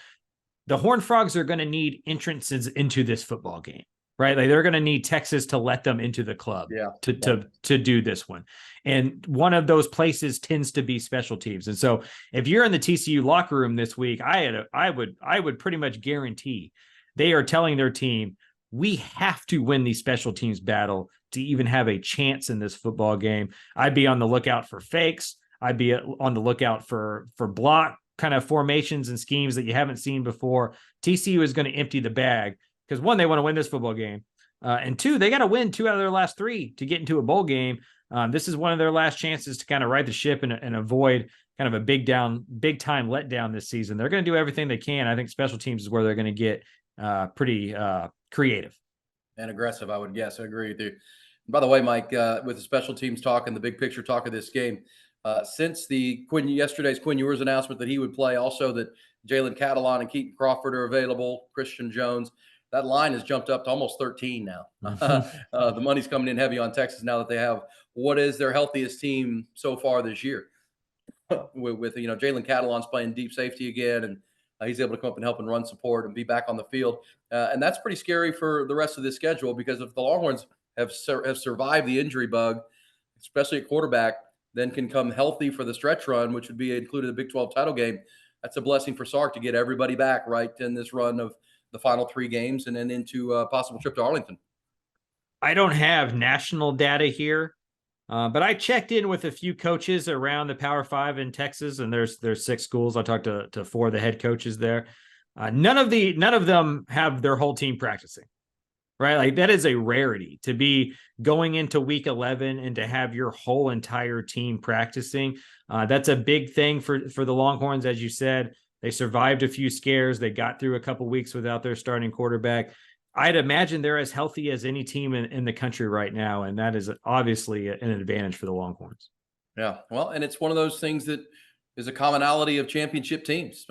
The Horned Frogs are going to need entrances into this football game, right? Like they're going to need Texas to let them into the club to do this one. And one of those places tends to be special teams. And so if you're in the TCU locker room this week, I would pretty much guarantee they are telling their team, we have to win the special teams battle to even have a chance in this football game. I'd be on the lookout for fakes. I'd be on the lookout for block kind of formations and schemes that you haven't seen before. TCU is going to empty the bag because, one, they want to win this football game. And two, they got to win 2 out of their last 3 to get into a bowl game. This is one of their last chances to kind of right the ship and avoid kind of a big time letdown this season. They're going to do everything they can. I think special teams is where they're going to get pretty creative and aggressive, I would guess. I agree with you. And by the way, Mike, with the special teams talk and the big picture talk of this game, since yesterday's Quinn Ewers announcement that he would play, also that Jalen Catalon and Keaton Crawford are available, Christian Jones, that line has jumped up to almost 13 now. The money's coming in heavy on Texas now that they have what is their healthiest team so far this year. with Jalen Catalon's playing deep safety again, and he's able to come up and help and run support and be back on the field. And that's pretty scary for the rest of this schedule, because if the Longhorns have survived the injury bug, especially at quarterback, then can come healthy for the stretch run, which would be included the Big 12 title game. That's a blessing for Sark to get everybody back right in this run of the final 3 games and then into a possible trip to Arlington. I don't have national data here, But I checked in with a few coaches around the Power Five in Texas, and there's 6 schools. I talked to 4 of the head coaches there. None of them have their whole team practicing, right? Like that is a rarity to be going into week 11 and to have your whole entire team practicing. That's a big thing for the Longhorns, as you said. They survived a few scares. They got through a couple weeks without their starting quarterback. I'd imagine they're as healthy as any team in the country right now, and that is obviously an advantage for the Longhorns. Yeah, well, and it's one of those things that is a commonality of championship teams.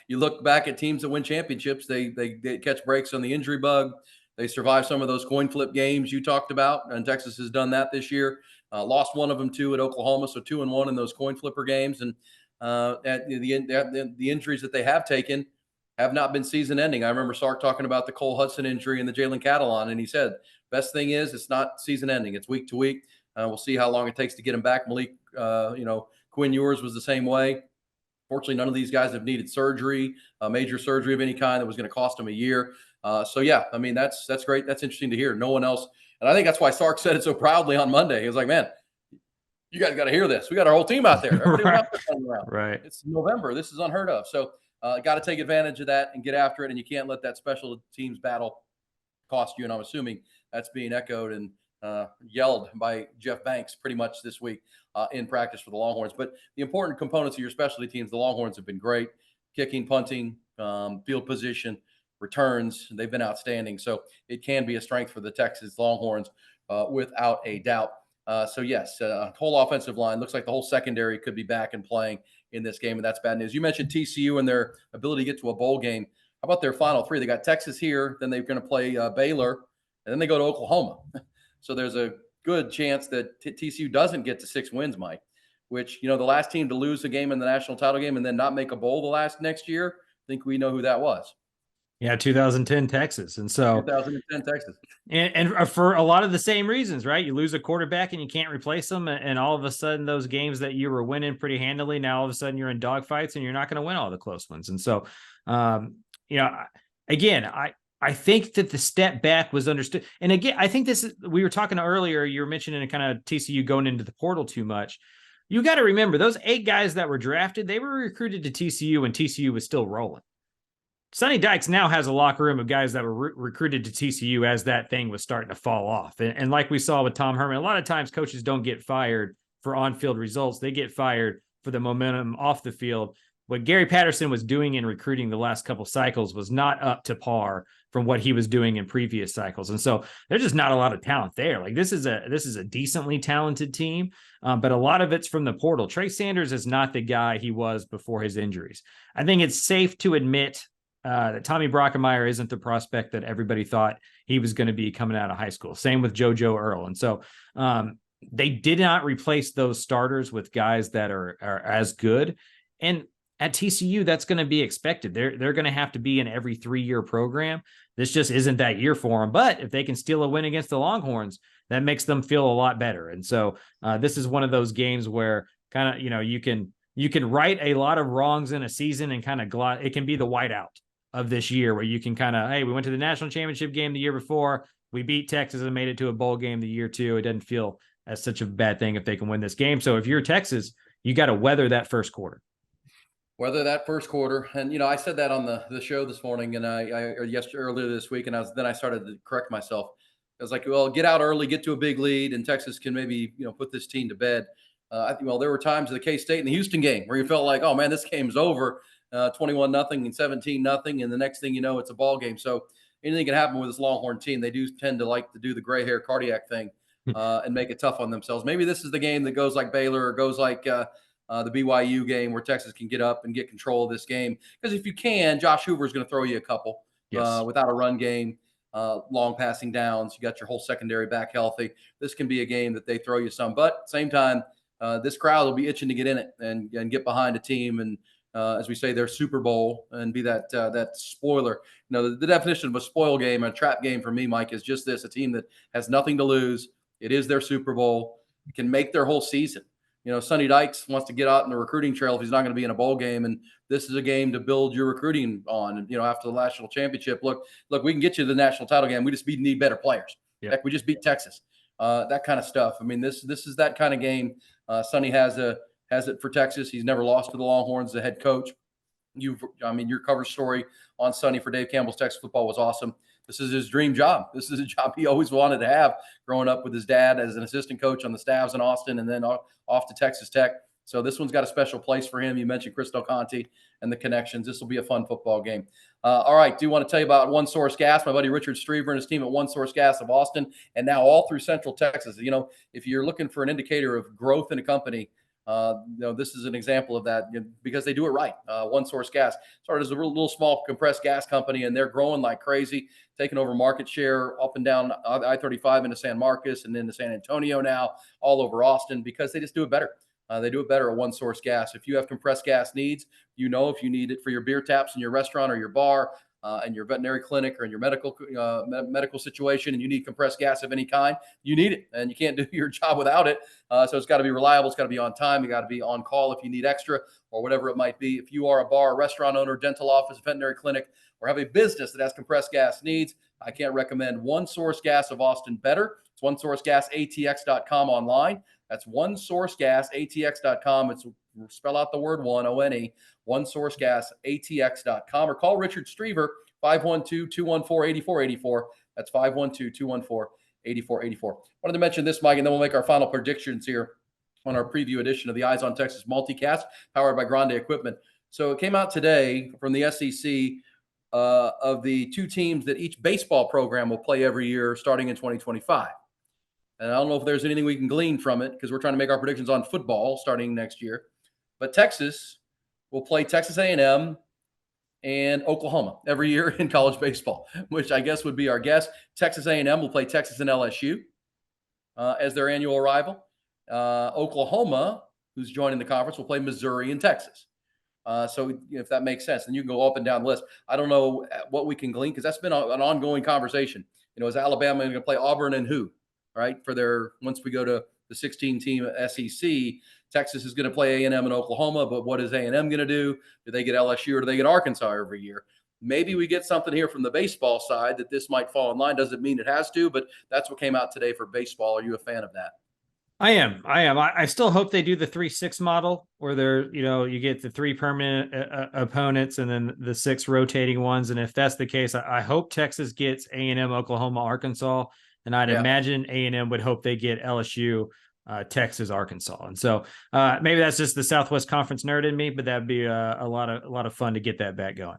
You look back at teams that win championships; they catch breaks on the injury bug. They survive some of those coin flip games you talked about, and Texas has done that this year. Lost one of them too at Oklahoma, so 2-1 in those coin flipper games. And the injuries that they have taken have not been season ending. I remember Sark talking about the Cole Hudson injury and the Jalen Catalon, and he said best thing is it's not season ending; it's week to week. We'll see how long it takes to get him back. Malik, Quinn Ewers was the same way. Fortunately, none of these guys have needed surgery, major surgery of any kind that was going to cost them a year. So yeah, I mean that's great. That's interesting to hear. No one else, and I think that's why Sark said it so proudly on Monday. He was like, "Man, you guys got to hear this. We got our whole team out there. Everybody Right. out there running around. Right. It's November. This is unheard of. So got to take advantage of that and get after it. And you can't let that special teams battle cost you. And I'm assuming that's being echoed and yelled by Jeff Banks pretty much this week in practice for the Longhorns. But the important components of your specialty teams, the Longhorns have been great: kicking, punting, field position, returns. They've been outstanding. So it can be a strength for the Texas Longhorns without a doubt. So yes, whole offensive line looks like the whole secondary could be back and playing in this game, and that's bad news. You mentioned TCU and their ability to get to a bowl game. How about their final 3? They got Texas here, then they're going to play Baylor, and then they go to Oklahoma. So there's a good chance that TCU doesn't get to 6 wins, Mike. Which the last team to lose a game in the national title game and then not make a bowl the next year. I think we know who that was. Yeah, 2010 Texas. And so 2010 Texas. And for a lot of the same reasons, right? You lose a quarterback and you can't replace them. And all of a sudden, those games that you were winning pretty handily, now all of a sudden you're in dogfights and you're not going to win all the close ones. And so, again, I think that the step back was understood. And again, I think we were talking earlier, you were mentioning kind of TCU going into the portal too much. You got to remember those 8 guys that were drafted, they were recruited to TCU when TCU was still rolling. Sonny Dykes now has a locker room of guys that were recruited to TCU as that thing was starting to fall off. And like we saw with Tom Herman, a lot of times coaches don't get fired for on-field results. They get fired for the momentum off the field. What Gary Patterson was doing in recruiting the last couple cycles was not up to par from what he was doing in previous cycles. And so there's just not a lot of talent there. Like this is a decently talented team, but a lot of it's from the portal. Trey Sanders is not the guy he was before his injuries. I think it's safe to admit that Tommy Brockemeyer isn't the prospect that everybody thought he was going to be coming out of high school. Same with JoJo Earl. And so they did not replace those starters with guys that are as good. And at TCU, that's going to be expected. They're going to have to be in every 3-year program. This just isn't that year for them. But if they can steal a win against the Longhorns, that makes them feel a lot better. And so this is one of those games where kind of, you can right a lot of wrongs in a season and kind of it can be the whiteout of this year where you can kind of, hey, we went to the national championship game the year before. We beat Texas and made it to a bowl game the year 2. It doesn't feel as such a bad thing if they can win this game. So if you're Texas, you got to weather that first quarter. Weather that first quarter. And, I said that on the show this morning and earlier this week. And I started to correct myself. I was like, well, get out early, get to a big lead, and Texas can maybe, put this team to bed. There were times in the K-State and the Houston game where you felt like, oh man, this game's over. 21-0 and 17-0, and the next thing you know, it's a ball game. So anything can happen with this Longhorn team. They do tend to like to do the gray hair cardiac thing and make it tough on themselves. Maybe this is the game that goes like Baylor or goes like the BYU game where Texas can get up and get control of this game. Because if you can, Josh Hoover is going to throw you a couple without a run game, long passing downs. You got your whole secondary back healthy. This can be a game that they throw you some. But at the same time, this crowd will be itching to get in it and get behind a team and as we say, their Super Bowl and be that spoiler. The definition of a spoil game, a trap game for me, Mike, is just this: a team that has nothing to lose. It is their Super Bowl. It can make their whole season. Sonny Dykes wants to get out in the recruiting trail if he's not going to be in a bowl game, and this is a game to build your recruiting on. And after the national championship, look, we can get you to the national title game. We just need better players. Yep. Heck, we just beat Texas. that kind of stuff. I mean, this is that kind of game. Sonny has it for Texas. He's never lost to the Longhorns, the head coach. I mean, your cover story on Sunny for Dave Campbell's Texas football was awesome. This is his dream job. This is a job he always wanted to have growing up with his dad as an assistant coach on the staffs in Austin and then off to Texas Tech. So this one's got a special place for him. You mentioned Chris Del Conte and the connections. This will be a fun football game. All right. Do want to tell you about One Source Gas. My buddy Richard Strever and his team at One Source Gas of Austin and now all through Central Texas. You know, if you're looking for an indicator of growth in a company, this is an example of that because they do it right. One Source Gas started as a little small compressed gas company, and they're growing like crazy, taking over market share up and down I-35 into San Marcos and into San Antonio now, all over Austin because they just do it better. They do it better at One Source Gas. If you have compressed gas needs, if you need it for your beer taps in your restaurant or your bar, and your veterinary clinic or in your medical situation, and you need compressed gas of any kind, you need it, and you can't do your job without it. So it's got to be reliable. It's got to be on time. You got to be on call if you need extra or whatever it might be. If you are a bar, restaurant owner, dental office, veterinary clinic, or have a business that has compressed gas needs, I can't recommend One Source Gas of Austin better. It's OneSourceGasATX.com online. That's OneSourceGasATX.com. It's spell out the word one, O-N-E, OneSourceGasATX.com, or call Richard Strever, 512-214-8484. That's 512-214-8484. Wanted to mention this, Mike, and then we'll make our final predictions here on our preview edition of the Eyes on Texas multicast, powered by Grande Equipment. So it came out today from the SEC of the two teams that each baseball program will play every year starting in 2025. And I don't know if there's anything we can glean from it because we're trying to make our predictions on football starting next year. But Texas will play Texas A&M and Oklahoma every year in college baseball, which I guess would be our guess. Texas A&M will play Texas and LSU as their annual rival. Oklahoma, who's joining the conference, will play Missouri and Texas. So if that makes sense, then you can go up and down the list. I don't know what we can glean because that's been an ongoing conversation. Is Alabama going to play Auburn and who? Right, once we go to the 16-team SEC, Texas is going to play A&M and Oklahoma, but what is A&M going to do? Do they get LSU or do they get Arkansas every year? Maybe we get something here from the baseball side that this might fall in line. Doesn't mean it has to, but that's what came out today for baseball. Are you a fan of that? I am. I still hope they do the 3-6 model where you get the 3 permanent opponents and then the 6 rotating ones. And if that's the case, I hope Texas gets A&M, Oklahoma, Arkansas. And I'd imagine A&M would hope they get LSU, Texas, Arkansas. And so maybe that's just the Southwest Conference nerd in me, but that'd be a lot of fun to get that back going.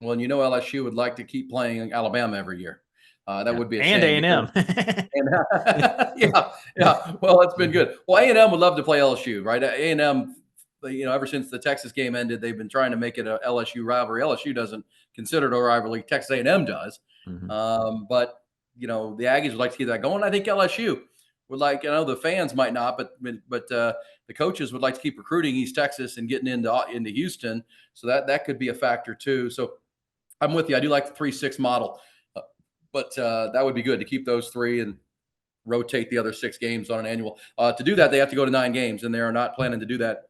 Well, and LSU would like to keep playing Alabama every year. That would be a shame. And A&M. Yeah. Well, it's been good. Well, A&M would love to play LSU, right? A&M, ever since the Texas game ended, they've been trying to make it a LSU rivalry. LSU doesn't consider it a rivalry. Texas A&M does. Mm-hmm. But the Aggies would like to keep that going. I think LSU would like, the fans might not, but the coaches would like to keep recruiting East Texas and getting into Houston. So that could be a factor too. So I'm with you. I do like the 3-6 model, but that would be good to keep those 3 and rotate the other 6 games on an annual. To do that, they have to go to 9 games, and they are not planning to do that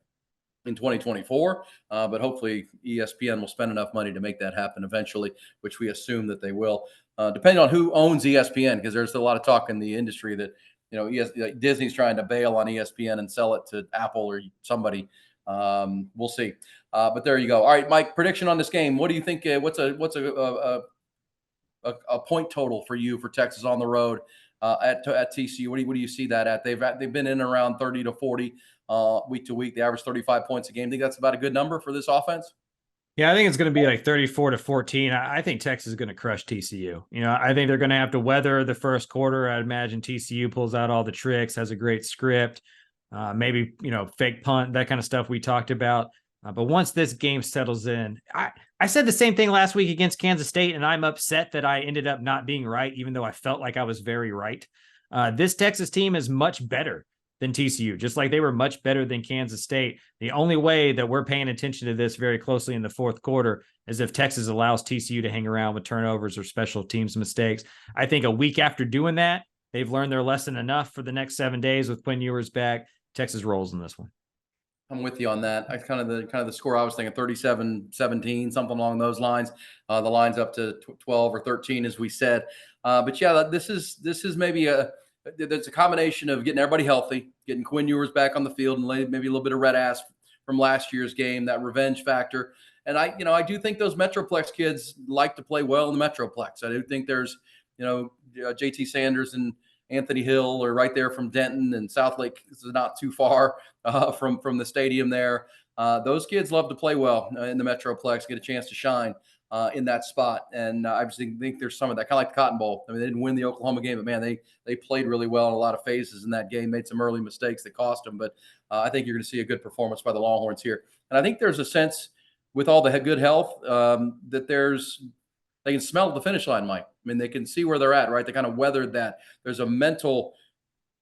in 2024. But hopefully ESPN will spend enough money to make that happen eventually, which we assume that they will. Depending on who owns ESPN, because there's a lot of talk in the industry that Disney's trying to bail on ESPN and sell it to Apple or somebody. We'll see. But there you go. All right, Mike. Prediction on this game. What do you think? What's a point total for you for Texas on the road at TCU? What do you see that at? They've been in around 30 to 40 week to week. They average 35 points a game. Think that's about a good number for this offense? Yeah, I think it's going to be like 34 to 14. I think Texas is going to crush TCU. I think they're going to have to weather the first quarter. I'd imagine TCU pulls out all the tricks, has a great script, maybe, fake punt, that kind of stuff we talked about. But once this game settles in, I said the same thing last week against Kansas State, and I'm upset that I ended up not being right, even though I felt like I was very right. This Texas team is much better than TCU, just like they were much better than Kansas State. The only way that we're paying attention to this very closely in the fourth quarter is if Texas allows TCU to hang around with turnovers or special teams mistakes. I think a week after doing that, they've learned their lesson enough for the next 7 days with Quinn Ewers back. Texas rolls in this one. I'm with you on that. I kind of the score I was thinking 37-17, something along those lines. The line's up to 12 or 13, as we said. But yeah, this is maybe there's a combination of getting everybody healthy, getting Quinn Ewers back on the field, and maybe a little bit of red ass from last year's game, that revenge factor. And I do think those Metroplex kids like to play well in the Metroplex. I do think there's, JT Sanders and Anthony Hill are right there from Denton, and Southlake is not too far from the stadium there. Those kids love to play well in the Metroplex, get a chance to shine in that spot. And I just think there's some of that, kind of like the Cotton Bowl. I mean, they didn't win the Oklahoma game, but man, they played really well in a lot of phases in that game, made some early mistakes that cost them. But I think you're going to see a good performance by the Longhorns here. And I think there's a sense with all the good health that they can smell the finish line, Mike. I mean, they can see where they're at, right? They kind of weathered that. There's a mental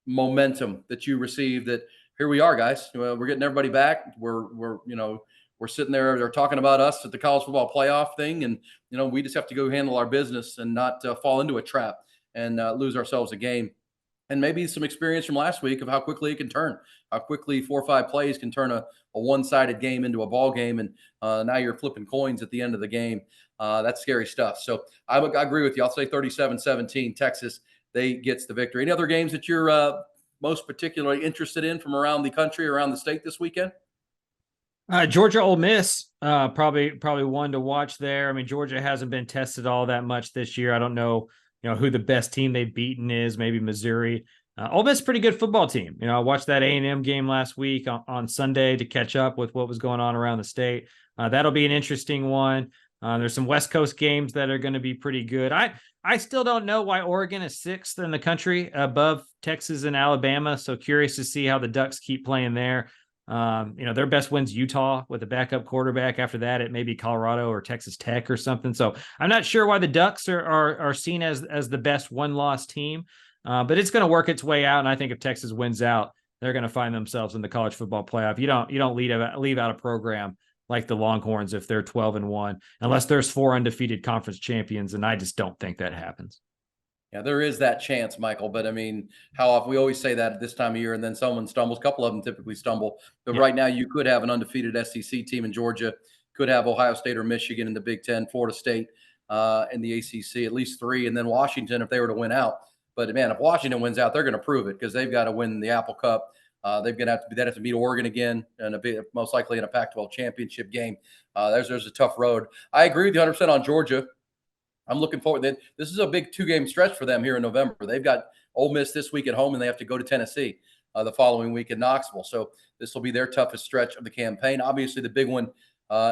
momentum that you receive that here we are, guys. We're getting everybody back. We're sitting there. They're talking about us at the college football playoff thing, and we just have to go handle our business and not fall into a trap and lose ourselves a game. And maybe some experience from last week of how quickly it can turn, how quickly 4 or 5 plays can turn a one-sided game into a ball game, and now you're flipping coins at the end of the game. That's scary stuff. So I agree with you. I'll say 37-17, Texas. They gets the victory. Any other games that you're most particularly interested in from around the country, around the state this weekend? Georgia Ole Miss, probably one to watch there. I mean, Georgia hasn't been tested all that much this year. I don't know, who the best team they've beaten is. Maybe Missouri. Ole Miss, pretty good football team. I watched that A&M game last week on Sunday to catch up with what was going on around the state. That'll be an interesting one. There's some West Coast games that are going to be pretty good. I still don't know why Oregon is 6th in the country above Texas and Alabama. So curious to see how the Ducks keep playing there. Their best win's Utah with a backup quarterback. After that, it may be Colorado or Texas Tech or something. So I'm not sure why the Ducks are seen as the best one-loss team, but it's going to work its way out. And I think if Texas wins out, they're going to find themselves in the college football playoff. You don't leave out a program like the Longhorns if they're 12-1, unless there's 4 undefeated conference champions, and I just don't think that happens. Yeah, there is that chance, Michael. But I mean, how often we always say that at this time of year, and then someone stumbles. A couple of them typically stumble. But right now, you could have an undefeated SEC team in Georgia, could have Ohio State or Michigan in the Big Ten, Florida State in the ACC, at least 3, and then Washington if they were to win out. But man, if Washington wins out, they're going to prove it because they've got to win the Apple Cup. They're going to have to beat Oregon again, and most likely in a Pac-12 championship game. There's a tough road. I agree with you 100% on Georgia. I'm looking forward. This is a big 2-game stretch for them here in November. They've got Ole Miss this week at home, and they have to go to Tennessee the following week in Knoxville. So this will be their toughest stretch of the campaign. Obviously, the big one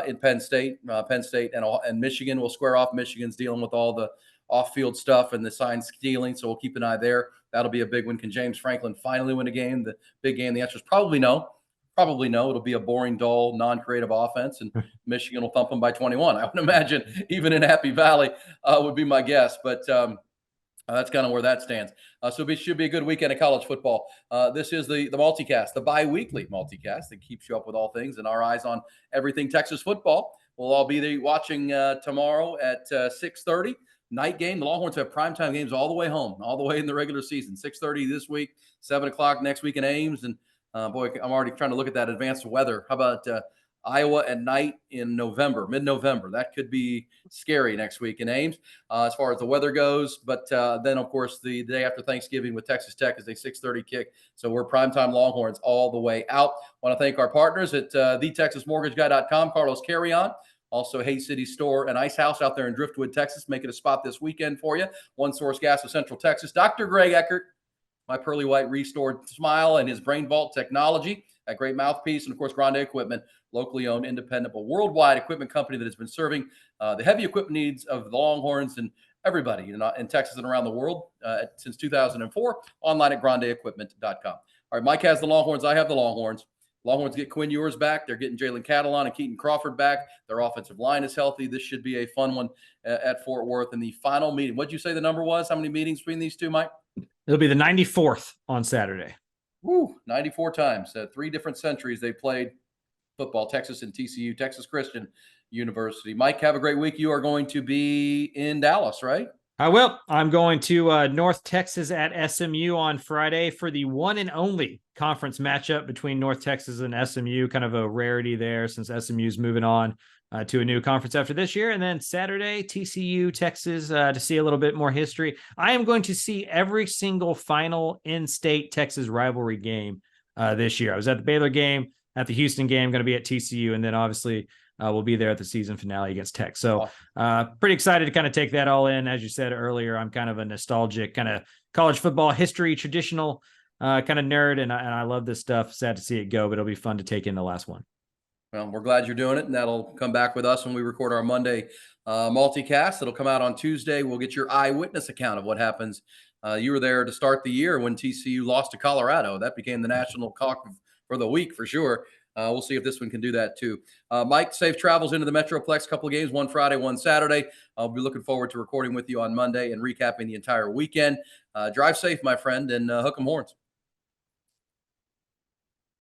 in Penn State and Michigan will square off. Michigan's dealing with all the off-field stuff and the sign stealing, so we'll keep an eye there. That'll be a big one. Can James Franklin finally win a game? The big game. The answer is probably no. Probably no. It'll be a boring, dull, non-creative offense, and Michigan will thump them by 21. I would imagine even in Happy Valley would be my guess, but that's kind of where that stands. So it should be a good weekend of college football. This is the multicast, the bi-weekly multicast that keeps you up with all things and our eyes on everything Texas football. We'll all be watching tomorrow at 6:30. Night game. The Longhorns have primetime games all the way home, all the way in the regular season. 6:30 this week, 7 o'clock next week in Ames. And boy, I'm already trying to look at that advanced weather. How about Iowa at night in November, mid-November? That could be scary next week in Ames as far as the weather goes. But then, of course, the day after Thanksgiving with Texas Tech is a 6:30 kick. So we're primetime Longhorns all the way out. Want to thank our partners at thetexasmortgageguy.com, Carlos Carrion. Also, Hay City Store and Ice House out there in Driftwood, Texas. Make it a spot this weekend for you. One Source Gas of Central Texas. Dr. Greg Eckert, my pearly white restored smile and his Brain Vault technology, a great mouthpiece, and, of course, Grande Equipment, locally owned, independent, but worldwide equipment company that has been serving the heavy equipment needs of the Longhorns and everybody in Texas and around the world since 2004, online at grandeequipment.com. All right, Mike has the Longhorns. I have the Longhorns. Longhorns get Quinn Ewers back. They're getting Jalen Catalon and Keaton Crawford back. Their offensive line is healthy. This should be a fun one at Fort Worth. In the final meeting, what'd you say the number was? How many meetings between these two, Mike? It'll be the 94th on Saturday. Woo, 94 times. 3 different centuries they played football, Texas and TCU, Texas Christian University. Mike, have a great week. You are going to be in Dallas, right? I will. I'm going to North Texas at SMU on Friday for the one and only conference matchup between North Texas and SMU. Kind of a rarity there since SMU's moving on to a new conference after this year. And then Saturday, TCU, Texas, to see a little bit more history. I am going to see every single final in-state Texas rivalry game this year. I was at the Baylor game, at the Houston game, going to be at TCU, and then obviously we'll be there at the season finale against Tech. So pretty excited to kind of take that all in. As you said earlier, I'm kind of a nostalgic kind of college football history, traditional kind of nerd, and I love this stuff. Sad to see it go, but it'll be fun to take in the last one. Well, we're glad you're doing it, and that'll come back with us when we record our Monday multicast. It'll come out on Tuesday. We'll get your eyewitness account of what happens. You were there to start the year when TCU lost to Colorado. That became the national talk for the week for sure. We'll see if this one can do that too. Mike, safe travels into the Metroplex. Couple of games, one Friday, one Saturday. I'll be looking forward to recording with you on Monday and recapping the entire weekend. Drive safe, my friend, and hook 'em horns.